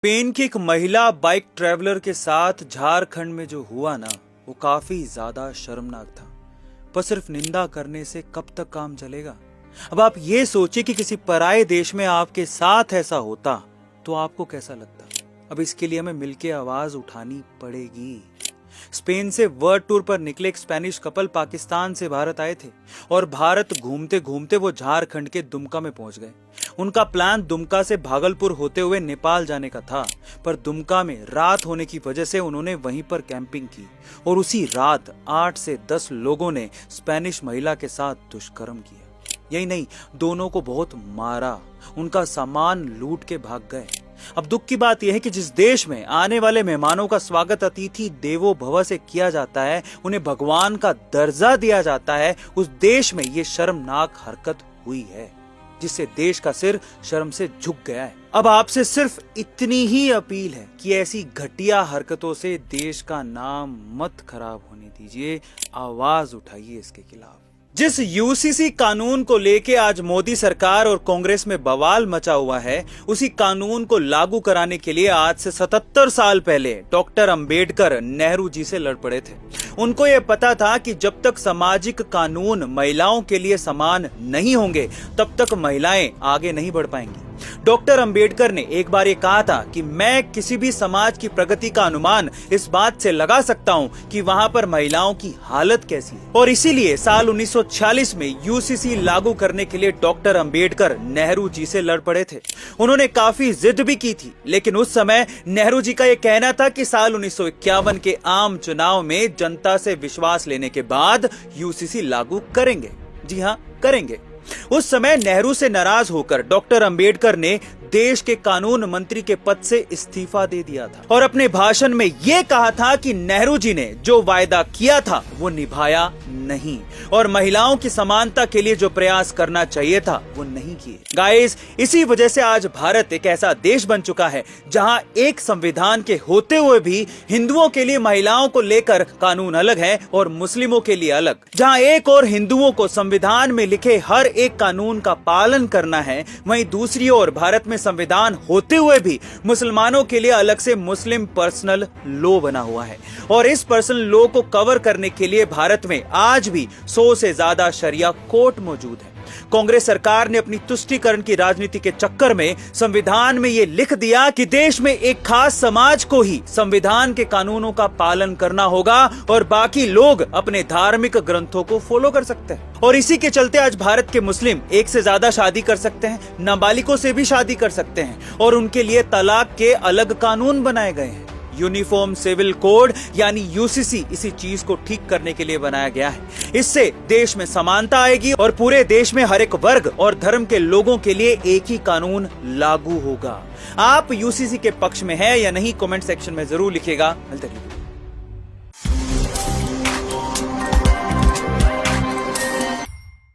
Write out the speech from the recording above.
Spain की एक महिला बाइक ट्रैवलर के साथ झारखंड में जो हुआ ना, वो काफी ज्यादा शर्मनाक था। पर सिर्फ निंदा करने से कब तक काम चलेगा। अब आप ये सोचिए कि किसी पराये देश में आपके साथ ऐसा होता तो आपको कैसा लगता। अब इसके लिए हमें मिलके आवाज उठानी पड़ेगी। स्पेन से वर्ल्ड टूर पर निकले एक स्पेनिश कपल पाकिस्तान से भारत आए थे और भारत घूमते घूमते वो झारखंड के दुमका में पहुंच गए। उनका प्लान दुमका से भागलपुर होते हुए नेपाल जाने का था, पर दुमका में रात होने की वजह से उन्होंने वहीं पर कैंपिंग की और उसी रात 8 से 10 लोगों ने स्पेनिश महिला के साथ दुष्कर्म किया। यही नहीं, दोनों को बहुत मारा, उनका सामान लूट के भाग गए। अब दुख की बात यह है कि जिस देश में आने वाले मेहमानों का स्वागत अतिथि देवो भव से किया जाता है, उन्हें भगवान का दर्जा दिया जाता है, उस देश में ये शर्मनाक हरकत हुई है जिससे देश का सिर शर्म से झुक गया है। अब आपसे सिर्फ इतनी ही अपील है कि ऐसी घटिया हरकतों से देश का नाम मत खराब होने दीजिए, आवाज उठाइए इसके खिलाफ। जिस यूसीसी कानून को लेके आज मोदी सरकार और कांग्रेस में बवाल मचा हुआ है, उसी कानून को लागू कराने के लिए आज से 77 साल पहले डॉक्टर अंबेडकर नेहरू जी से लड़ पड़े थे। उनको यह पता था कि जब तक सामाजिक कानून महिलाओं के लिए समान नहीं होंगे, तब तक महिलाएं आगे नहीं बढ़ पाएंगी। डॉक्टर अंबेडकर ने एक बार ये कहा था कि मैं किसी भी समाज की प्रगति का अनुमान इस बात से लगा सकता हूं कि वहां पर महिलाओं की हालत कैसी है। और इसीलिए साल 1946 में यूसीसी लागू करने के लिए डॉक्टर अंबेडकर नेहरू जी से लड़ पड़े थे। उन्होंने काफी जिद भी की थी, लेकिन उस समय नेहरू जी का यह कहना था कि साल 1951 के आम चुनाव में जनता से विश्वास लेने के बाद यूसीसी लागू करेंगे। जी हाँ, करेंगे। उस समय नेहरू से नाराज होकर डॉक्टर अंबेडकर ने देश के कानून मंत्री के पद से इस्तीफा दे दिया था और अपने भाषण में यह कहा था कि नेहरू जी ने जो वायदा किया था वो निभाया नहीं और महिलाओं की समानता के लिए जो प्रयास करना चाहिए था वो नहीं किए। गाइस, इसी वजह से आज भारत एक ऐसा देश बन चुका है जहां एक संविधान के होते हुए भी हिंदुओं के लिए महिलाओं को लेकर कानून अलग है और मुस्लिमों के लिए अलग। जहां एक और हिंदुओं को संविधान में लिखे हर एक कानून का पालन करना है, वहीं दूसरी ओर भारत में संविधान होते हुए भी मुसलमानों के लिए अलग से मुस्लिम पर्सनल लॉ बना हुआ है और इस पर्सनल लॉ को कवर करने के लिए भारत में आज भी 100 से ज्यादा शरिया कोर्ट मौजूद है। कांग्रेस सरकार ने अपनी तुष्टीकरण की राजनीति के चक्कर में संविधान में यह लिख दिया कि देश में एक खास समाज को ही संविधान के कानूनों का पालन करना होगा और बाकी लोग अपने धार्मिक ग्रंथों को फॉलो कर सकते हैं। और इसी के चलते आज भारत के मुस्लिम एक से ज्यादा शादी कर सकते हैं, नाबालिगों से भी शादी कर सकते हैं और उनके लिए तलाक के अलग कानून बनाए गए हैं। यूनिफॉर्म सिविल कोड यानी यूसीसी इसी चीज को ठीक करने के लिए बनाया गया है। इससे देश में समानता आएगी और पूरे देश में हर एक वर्ग और धर्म के लोगों के लिए एक ही कानून लागू होगा। आप यूसीसी के पक्ष में हैं या नहीं, कमेंट सेक्शन में जरूर लिखिएगा।